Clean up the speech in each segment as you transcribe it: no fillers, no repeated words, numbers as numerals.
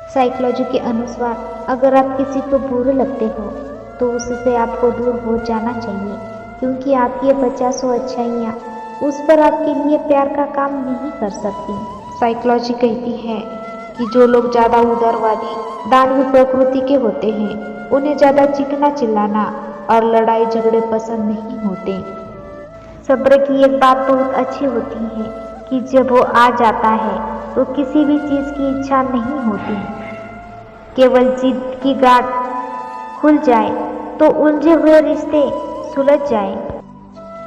Psychology के अनुसार अगर आप किसी को बुरे लगते हो तो उससे आपको दूर हो जाना चाहिए, क्योंकि आपकी ये 50 अच्छाइयाँ उस पर आपके लिए प्यार का काम नहीं कर सकती। साइकोलॉजी कहती है कि जो लोग ज़्यादा उदारवादी, दानवी प्रकृति के होते हैं, उन्हें ज़्यादा चीखना चिल्लाना और लड़ाई झगड़े पसंद नहीं होते। सब्र की एक बात बहुत अच्छी होती है कि जब वो आ जाता है तो किसी भी चीज़ की इच्छा नहीं होती, केवल जिद की गांठ खुल जाए तो उलझे हुए रिश्ते सुलझ जाए।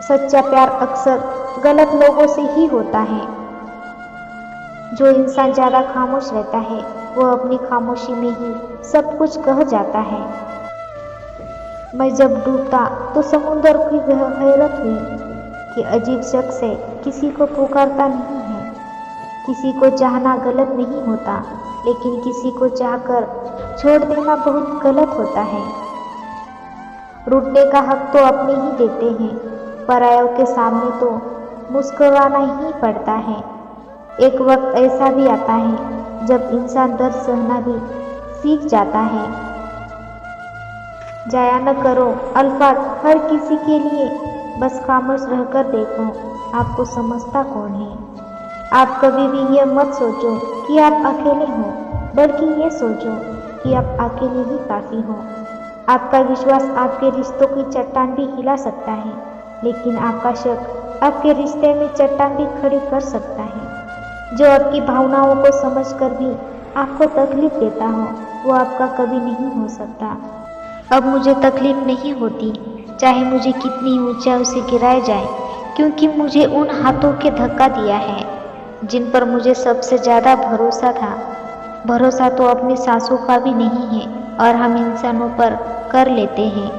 सच्चा प्यार अक्सर गलत लोगों से ही होता है। जो इंसान ज़्यादा खामोश रहता है वो अपनी खामोशी में ही सब कुछ कह जाता है। मैं जब डूबता तो समुंदर की हैरत हुई कि अजीब शख्स है, किसी को पुकारता नहीं है। किसी को चाहना गलत नहीं होता, लेकिन किसी को चाहकर छोड़ देना बहुत गलत होता है। रूठने का हक तो अपने ही देते हैं, परायों के सामने तो मुस्कुराना ही पड़ता है। एक वक्त ऐसा भी आता है जब इंसान दर्द सहना भी सीख जाता है। जाया न करो अल्फाज हर किसी के लिए, बस खामोश रहकर देखो आपको समझता कौन है। आप कभी भी ये मत सोचो कि आप अकेले हो, बल्कि ये सोचो कि आप अकेले ही काफ़ी हो। आपका विश्वास आपके रिश्तों की चट्टान भी हिला सकता है, लेकिन आपका शक आपके रिश्ते में चट्टान भी खड़ी कर सकता है। जो आपकी भावनाओं को समझकर भी आपको तकलीफ देता हो, वो आपका कभी नहीं हो सकता। अब मुझे तकलीफ नहीं होती, चाहे मुझे कितनी ऊंचाई से गिराया जाए, क्योंकि मुझे उन हाथों के धक्का दिया है जिन पर मुझे सबसे ज़्यादा भरोसा था। भरोसा तो अपनी सांसों का भी नहीं है और हम इंसानों पर कर लेते हैं।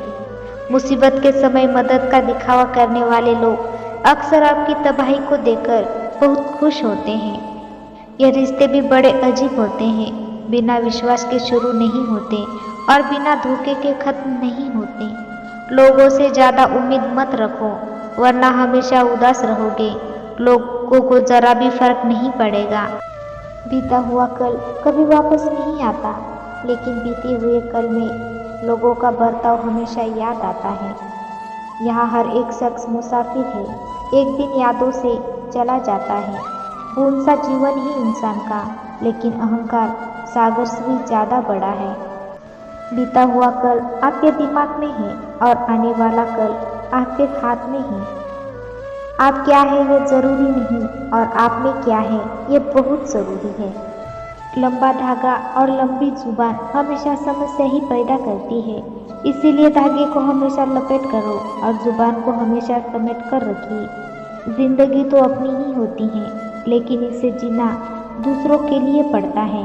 मुसीबत के समय मदद का दिखावा करने वाले लोग अक्सर आपकी तबाही को देखकर बहुत खुश होते हैं। यह रिश्ते भी बड़े अजीब होते हैं, बिना विश्वास के शुरू नहीं होते और बिना धोखे के खत्म नहीं होते। लोगों से ज़्यादा उम्मीद मत रखो, वरना हमेशा उदास रहोगे। लोगों को ज़रा भी फर्क नहीं पड़ेगा। बीता हुआ कल कभी वापस नहीं आता, लेकिन बीते हुए कल में लोगों का बर्ताव हमेशा याद आता है। यहाँ हर एक शख्स मुसाफिर है, एक दिन यादों से चला जाता है। पूर्ण सा जीवन ही इंसान का, लेकिन अहंकार सागर से भी ज़्यादा बड़ा है। बीता हुआ कल आपके दिमाग में है और आने वाला कल आपके हाथ में है। आप क्या है ये ज़रूरी नहीं, और आप में क्या है ये बहुत ज़रूरी है। लंबा धागा और लंबी जुबान हमेशा समस्या ही पैदा करती है, इसीलिए धागे को हमेशा लपेट करो और जुबान को हमेशा समेट कर रखिए। जिंदगी तो अपनी ही होती है, लेकिन इसे जीना दूसरों के लिए पड़ता है।